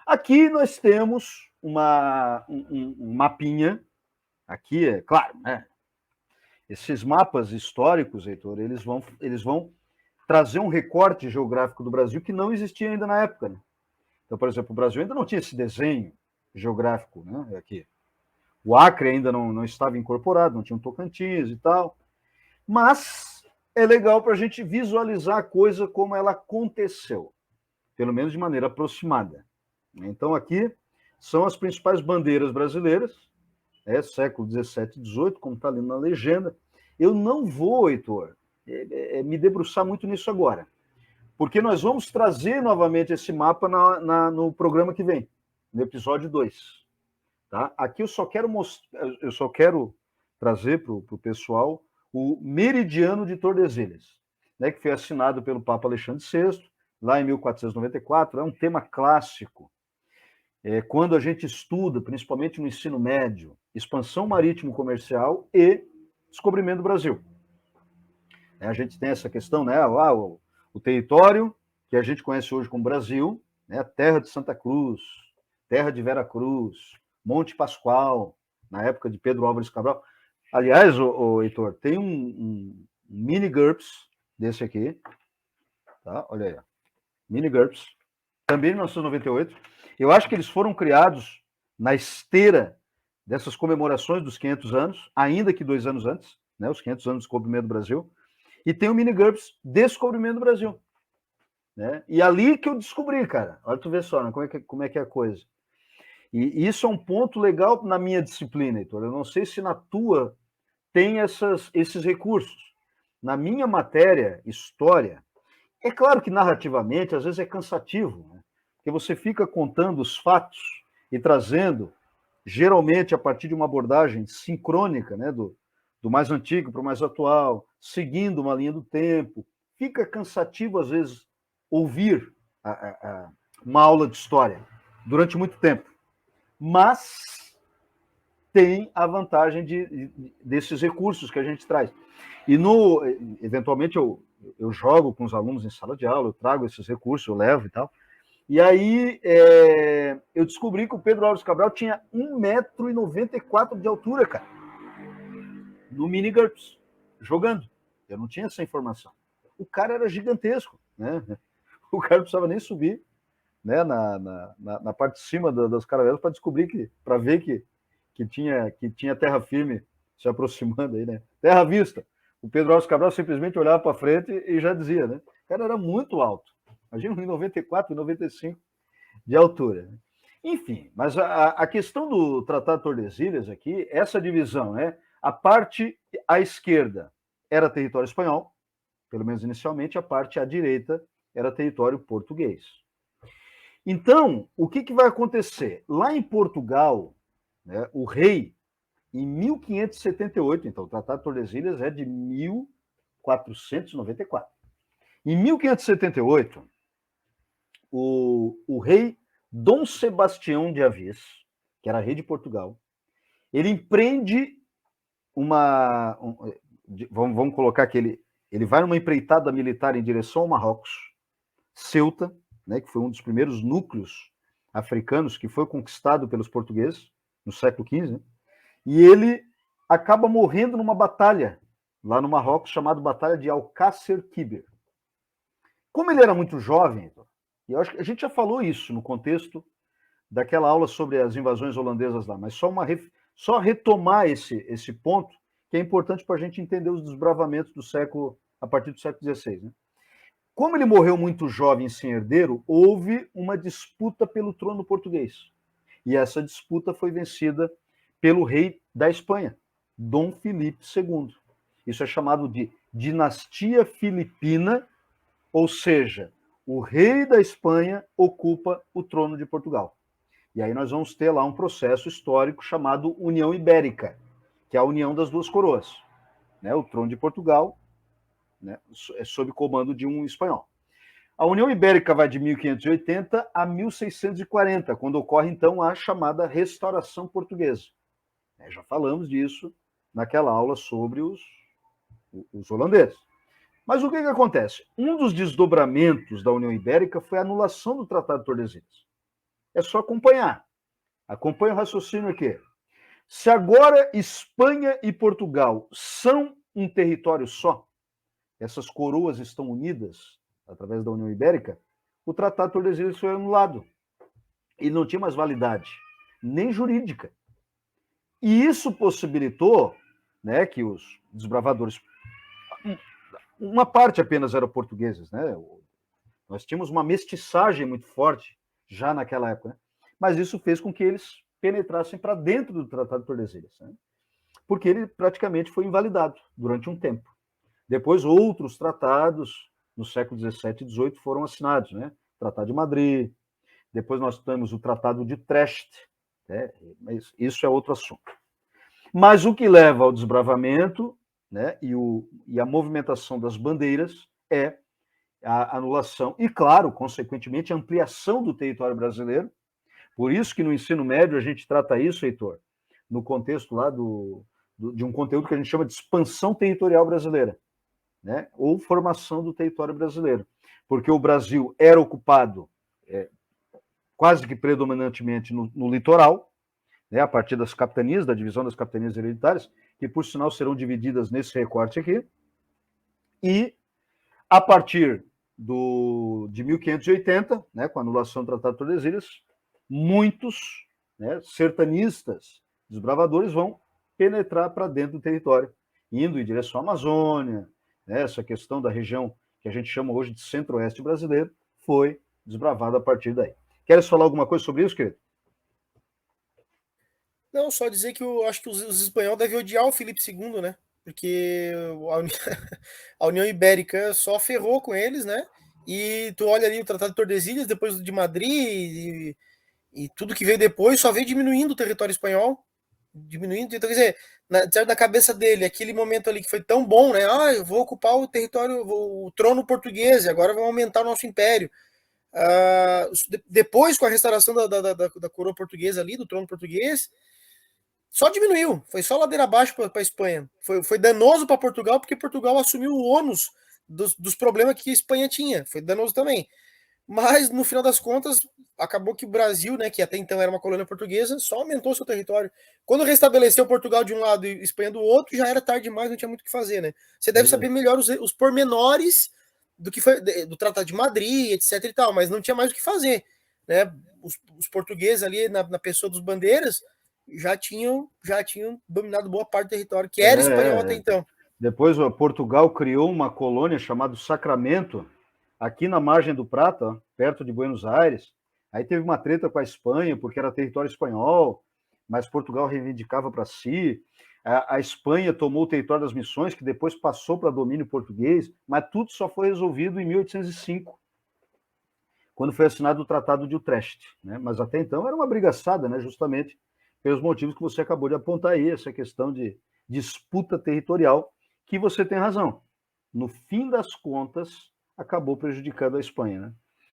Aqui nós temos um mapinha, aqui é claro, né? Esses mapas históricos, Heitor, eles vão trazer um recorte geográfico do Brasil que não existia ainda na época. Né? Então, por exemplo, o Brasil ainda não tinha esse desenho geográfico, né? Aqui. O Acre ainda não estava incorporado, não tinha um Tocantins e tal. Mas é legal para a gente visualizar a coisa como ela aconteceu, pelo menos de maneira aproximada. Então, aqui são as principais bandeiras brasileiras, século XVII e XVIII, como está ali na legenda. Eu não vou, Heitor, me debruçar muito nisso agora, porque nós vamos trazer novamente esse mapa no programa que vem, no episódio 2. Tá? Aqui eu só quero trazer para o pessoal o Meridiano de Tordesilhas, né, que foi assinado pelo Papa Alexandre VI, lá em 1494, é um tema clássico. Quando a gente estuda, principalmente no ensino médio, expansão marítimo-comercial e descobrimento do Brasil. A gente tem essa questão, né, o território que a gente conhece hoje como Brasil, né, terra de Santa Cruz, terra de Vera Cruz, Monte Pascoal, na época de Pedro Álvares Cabral. Aliás, Heitor, tem um mini GURPS desse aqui, tá? Olha aí, mini GURPS, também em 1998. Eu acho que eles foram criados na esteira dessas comemorações dos 500 anos, ainda que 2 anos antes, né, os 500 anos do descobrimento do Brasil, e tem o mini GURPS Descobrimento do Brasil. Né? E ali que eu descobri, cara, olha tu vê só, né, como é que é a coisa. E isso é um ponto legal na minha disciplina, Heitor. Eu não sei se na tua tem esses recursos. Na minha matéria, história, é claro que narrativamente, às vezes é cansativo, né? Porque você fica contando os fatos e trazendo, geralmente a partir de uma abordagem sincrônica, né, do mais antigo para o mais atual, seguindo uma linha do tempo. Fica cansativo, às vezes, ouvir uma aula de história durante muito tempo. Mas tem a vantagem desses recursos que a gente traz. E, eventualmente, eu jogo com os alunos em sala de aula, eu trago esses recursos, eu levo e tal. E aí eu descobri que o Pedro Álvares Cabral tinha 1,94 m de altura, cara. No mini GURPS, jogando. Eu não tinha essa informação. O cara era gigantesco, né? O cara não precisava nem subir, né, na parte de cima das caravelas para descobrir para ver que tinha terra firme se aproximando aí, né? Terra à vista. O Pedro Álvares Cabral simplesmente olhava para frente e já dizia, né? O cara era muito alto. Imagina 1,94, 1,95 de altura. Enfim, mas a questão do Tratado de Tordesilhas aqui, essa divisão, né? A parte à esquerda era território espanhol, pelo menos inicialmente, a parte à direita era território português. Então, o que vai acontecer? Lá em Portugal, né, o rei, em 1578, então o Tratado de Tordesilhas é de 1494. Em 1578, o rei Dom Sebastião de Avis, que era rei de Portugal, ele empreende vamos colocar que ele vai numa empreitada militar em direção ao Marrocos, Ceuta, né, que foi um dos primeiros núcleos africanos que foi conquistado pelos portugueses no século XV, né? E ele acaba morrendo numa batalha lá no Marrocos, chamada Batalha de Alcácer Quibir. Como ele era muito jovem, e eu acho que a gente já falou isso no contexto daquela aula sobre as invasões holandesas lá, mas só retomar esse ponto, que é importante para a gente entender os desbravamentos do século, a partir do século XVI. Né? Como ele morreu muito jovem sem herdeiro, houve uma disputa pelo trono português. E essa disputa foi vencida pelo rei da Espanha, Dom Filipe II. Isso é chamado de dinastia filipina, ou seja, o rei da Espanha ocupa o trono de Portugal. E aí nós vamos ter lá um processo histórico chamado União Ibérica, que é a união das duas coroas. Né? O trono de Portugal, né, é sob comando de um espanhol. A União Ibérica vai de 1580 a 1640, quando ocorre, então, a chamada Restauração Portuguesa. Já falamos disso naquela aula sobre os holandeses. Mas o que acontece? Um dos desdobramentos da União Ibérica foi a anulação do Tratado de Tordesilhas. É só acompanhar. Acompanha o raciocínio aqui. Se agora Espanha e Portugal são um território só, essas coroas estão unidas através da União Ibérica, o Tratado de Tordesilhas foi anulado. Ele não tinha mais validade, nem jurídica. E isso possibilitou, né, que os desbravadores, uma parte apenas eram portugueses, né? Nós tínhamos uma mestiçagem muito forte já naquela época, né? Mas isso fez com que eles penetrassem para dentro do Tratado de Tordesilhas, né? Porque ele praticamente foi invalidado durante um tempo. Depois, outros tratados no século XVII e XVIII foram assinados, né? O Tratado de Madrid, depois nós temos o Tratado de Utrecht, né? Mas isso é outro assunto. Mas o que leva ao desbravamento, né, e a movimentação das bandeiras é a anulação e, claro, consequentemente, a ampliação do território brasileiro. Por isso que no ensino médio a gente trata isso, Heitor, no contexto lá de um conteúdo que a gente chama de expansão territorial brasileira, né, ou formação do território brasileiro. Porque o Brasil era ocupado quase que predominantemente no litoral, né, a partir das capitanias, da divisão das capitanias hereditárias, que por sinal serão divididas nesse recorte aqui, e a partir de 1580, né, com a anulação do Tratado de Tordesilhas, muitos, né, sertanistas, desbravadores vão penetrar para dentro do território, indo em direção à Amazônia, né, essa questão da região que a gente chama hoje de centro-oeste brasileiro, foi desbravada a partir daí. Queres falar alguma coisa sobre isso, querido? Não, só dizer que eu acho que os espanhóis devem odiar o Felipe II, né? Porque a União Ibérica só ferrou com eles, né? E tu olha ali o Tratado de Tordesilhas, depois de Madrid, e tudo que veio depois só veio diminuindo o território espanhol. Diminuindo. Então, quer dizer, na cabeça dele, aquele momento ali que foi tão bom, né? Ah, eu vou ocupar o território, o trono português, e agora vamos aumentar o nosso império. Depois, com a restauração da coroa portuguesa ali, do trono português, só diminuiu, foi só ladeira abaixo para a Espanha. Foi danoso para Portugal, porque Portugal assumiu o ônus dos problemas que a Espanha tinha. Foi danoso também. Mas, no final das contas, acabou que o Brasil, né, que até então era uma colônia portuguesa, só aumentou seu território. Quando restabeleceu Portugal de um lado e Espanha do outro, já era tarde demais, não tinha muito o que fazer, né? Você deve saber melhor os pormenores do que foi do Tratado de Madrid, etc e tal, mas não tinha mais o que fazer, né? Os portugueses ali, na pessoa dos bandeiras, já tinham dominado boa parte do território, que era espanhol até então. Depois Portugal criou uma colônia chamada Sacramento, aqui na margem do Prata, ó, perto de Buenos Aires. Aí teve uma treta com a Espanha, porque era território espanhol, mas Portugal reivindicava para si. A Espanha tomou o território das Missões, que depois passou para domínio português, mas tudo só foi resolvido em 1805, quando foi assinado o Tratado de Utrecht, né? Mas até então era uma brigaçada, né? Justamente pelos motivos que você acabou de apontar aí, essa questão de disputa territorial, que você tem razão. No fim das contas, acabou prejudicando a Espanha, né?